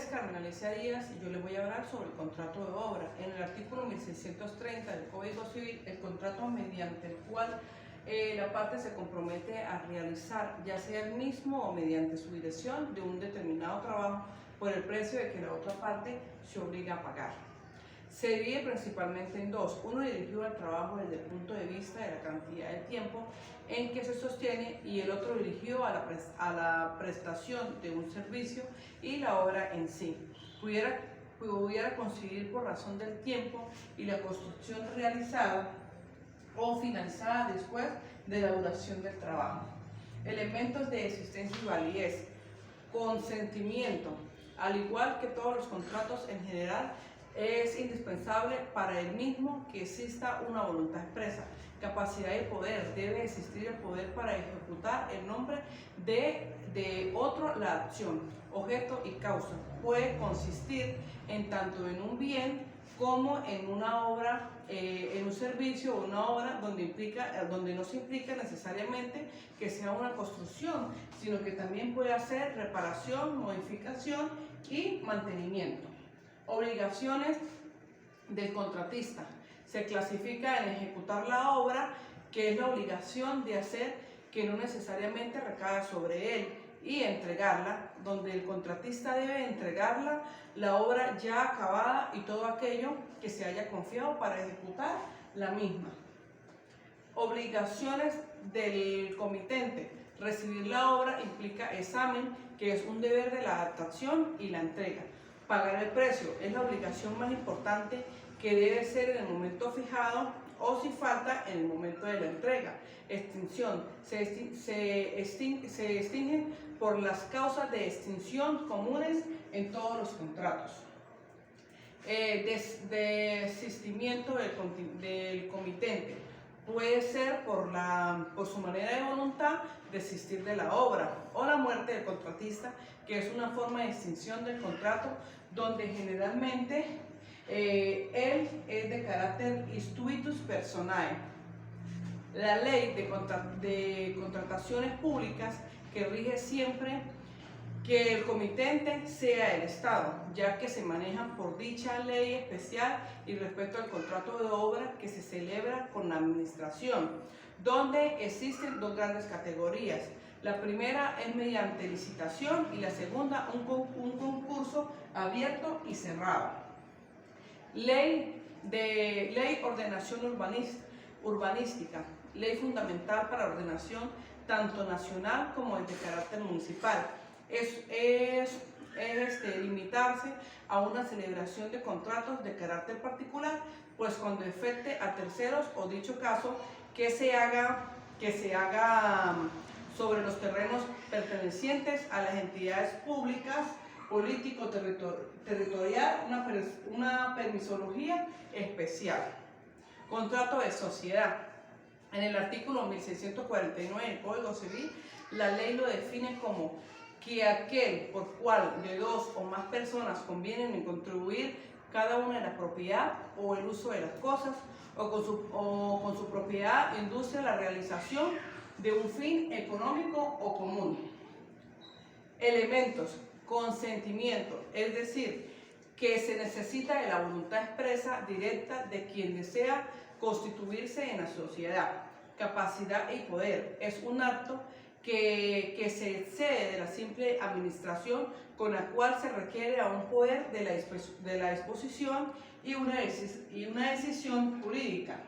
es Carmen Alicia Díaz y yo les voy a hablar sobre el contrato de obra. En el artículo 1630 del Código Civil, el contrato mediante el cual la parte se compromete a realizar, ya sea el mismo o mediante su dirección, de un determinado trabajo por el precio de que la otra parte se obliga a pagar. Se divide principalmente en dos: uno dirigido al trabajo desde el punto de vista de la cantidad de tiempo en que se sostiene, y el otro dirigido a la prestación de un servicio y la obra en sí. Pudiera coincidir por razón del tiempo y la construcción realizada o finalizada después de la duración del trabajo. Elementos de existencia y validez: consentimiento. Al igual que todos los contratos en general, es indispensable para el mismo que exista una voluntad expresa, capacidad y poder. Debe existir el poder para ejecutar en nombre de otro la acción, objeto y causa. Puede consistir en tanto en un bien como en una obra, en un servicio o una obra donde no se implica necesariamente que sea una construcción, sino que también puede hacer reparación, modificación y mantenimiento. Obligaciones del contratista: se clasifica en ejecutar la obra, que es la obligación de hacer, que no necesariamente recae sobre él, y entregarla, donde el contratista debe entregarla, la obra ya acabada y todo aquello que se haya confiado para ejecutar la misma. Obligaciones del comitente: recibir la obra implica examen, que es un deber de la adaptación, y la entrega. Pagar el precio: es la obligación más importante, que debe ser en el momento fijado o, si falta, en el momento de la entrega. Extinción: se extinguen por las causas de extinción comunes en todos los contratos. Desistimiento del comitente: puede ser por su manera de voluntad desistir de la obra, o la muerte del contratista, que es una forma de extinción del contrato, donde generalmente él es de carácter iustitus personae. La ley de contrataciones públicas, que rige siempre que el comitente sea el Estado, ya que se manejan por dicha ley especial y respecto al contrato de obra que se celebra con la administración, donde existen dos grandes categorías. La primera es mediante licitación y la segunda un concurso abierto y cerrado. Ley de ordenación urbanística, ley fundamental para ordenación tanto nacional como de carácter municipal. Es limitarse a una celebración de contratos de carácter particular, pues cuando afecte a terceros, o dicho caso, que se haga sobre los terrenos pertenecientes a las entidades públicas, político-territorial, una permisología especial. Contrato de sociedad: en el artículo 1649 del Código Civil, la ley lo define como que aquel por cual de dos o más personas convienen en contribuir cada una de la propiedad o el uso de las cosas, o con su propiedad induce a la realización de un fin económico o común. Elementos: consentimiento, es decir, que se necesita de la voluntad expresa directa de quien desea constituirse en la sociedad. Capacidad y poder: es un acto que se excede de la simple administración, con la cual se requiere a un poder de la disposición y una decisión jurídica.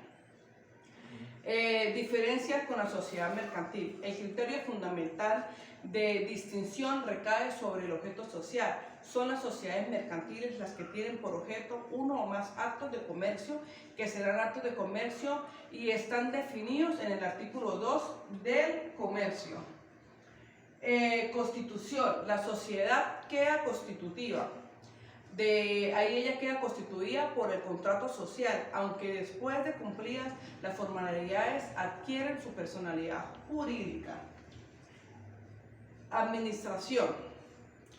Diferencias con la sociedad mercantil: el criterio fundamental de distinción recae sobre el objeto social. Son las sociedades mercantiles las que tienen por objeto uno o más actos de comercio, que serán actos de comercio y están definidos en el artículo 2 del comercio. Constitución: la sociedad queda constitutiva. Ahí ella queda constituida por el contrato social, aunque después de cumplidas las formalidades adquieren su personalidad jurídica. Administración: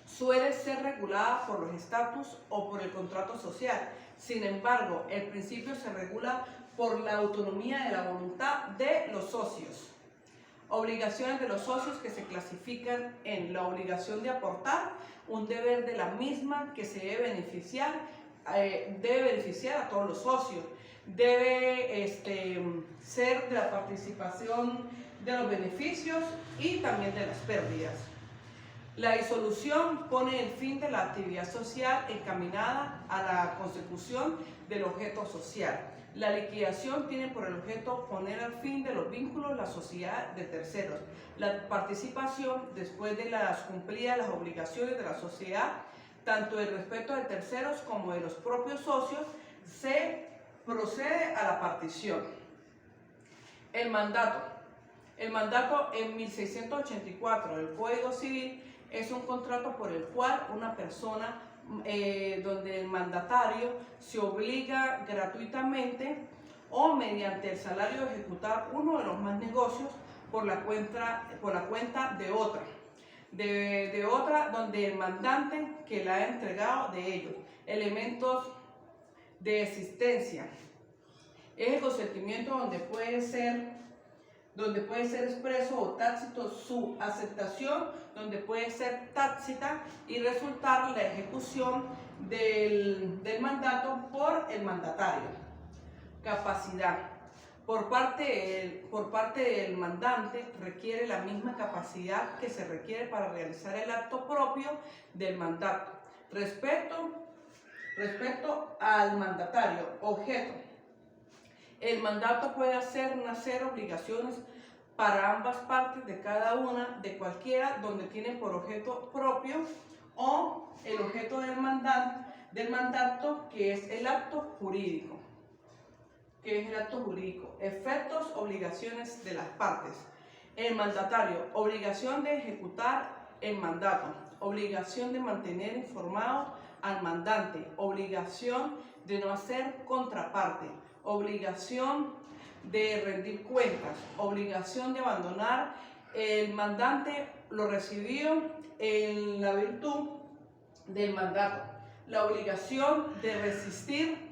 suele ser regulada por los estatutos o por el contrato social. Sin embargo, el principio se regula por la autonomía de la voluntad de los socios. Obligaciones de los socios que se clasifican en la obligación de aportar, un deber de la misma que se debe beneficiar a todos los socios, debe ser de la participación de los beneficios y también de las pérdidas. La disolución pone el fin de la actividad social encaminada a la consecución del objeto social. La liquidación tiene por el objeto poner al fin de los vínculos la sociedad de terceros. La participación, después de las cumplidas las obligaciones de la sociedad, tanto del respeto de terceros como de los propios socios, se procede a la partición. El mandato. El mandato en 1684 del Código Civil es un contrato por el cual una persona, donde el mandatario se obliga gratuitamente o mediante el salario de ejecutar uno de los más negocios por la cuenta de otra. De otra donde el mandante que la ha entregado de ellos. Elementos de existencia. Es el consentimiento donde puede ser expreso o tácito su aceptación, donde puede ser tácita y resultar la ejecución del mandato por el mandatario. Capacidad. Por parte del mandante requiere la misma capacidad que se requiere para realizar el acto propio del mandato. Respecto al mandatario. Objeto. El mandato puede hacer nacer obligaciones para ambas partes de cada una, de cualquiera, donde tiene por objeto propio o el objeto del mandato, que es el acto jurídico. Efectos, obligaciones de las partes. El mandatario, obligación de ejecutar el mandato, obligación de mantener informado al mandante, obligación de no hacer contraparte, obligación de rendir cuentas, obligación de abandonar el mandante lo recibido en la virtud del mandato, la obligación de resistir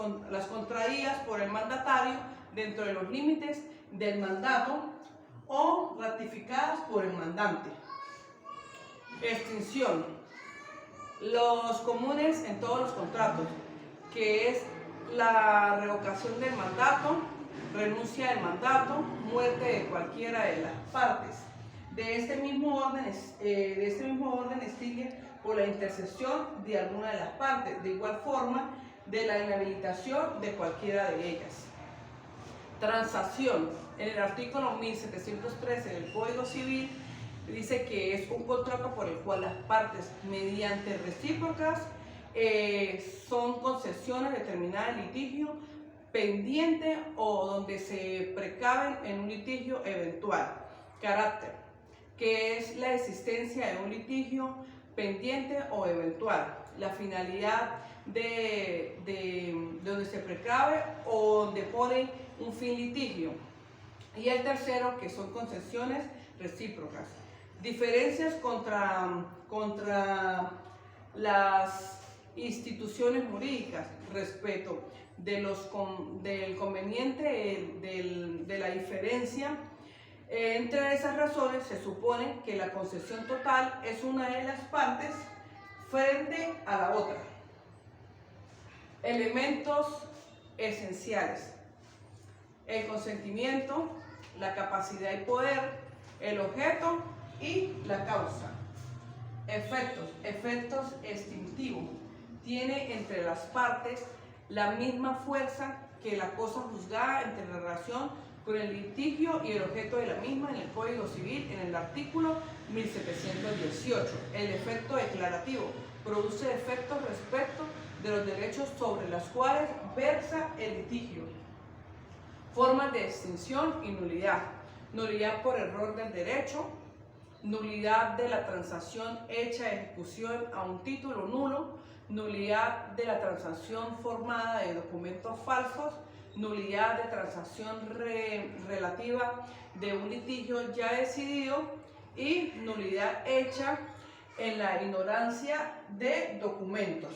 las contraídas por el mandatario dentro de los límites del mandato o ratificadas por el mandante. Extinción. Los comunes en todos los contratos, que es la revocación del mandato, renuncia del mandato, muerte de cualquiera de las partes. De este mismo orden extingue por la intercesión de alguna de las partes, de igual forma de la inhabilitación de cualquiera de ellas. Transacción. En el artículo 1713 del Código Civil dice que es un contrato por el cual las partes, mediante recíprocas, son concesiones determinadas de litigio pendiente o donde se precaven en un litigio eventual. Carácter, que es la existencia de un litigio pendiente o eventual. La finalidad de donde se precave o donde pone un fin litigio. Y el tercero, que son concesiones recíprocas. Diferencias contra las instituciones jurídicas respecto del conveniente de la diferencia. Entre esas razones se supone que la concesión total es una de las partes frente a la otra. Elementos esenciales: el consentimiento, la capacidad y poder, el objeto y la causa. Efectos extintivos. Tiene entre las partes la misma fuerza que la cosa juzgada entre la relación con el litigio y el objeto de la misma en el Código Civil, en el artículo 1718. El efecto declarativo produce efectos respecto de los derechos sobre los cuales versa el litigio. Formas de extinción y nulidad. Nulidad por error del derecho, nulidad de la transacción hecha de ejecución a un título nulo, nulidad de la transacción formada de documentos falsos, nulidad de transacción relativa de un litigio ya decidido y nulidad hecha en la ignorancia de documentos.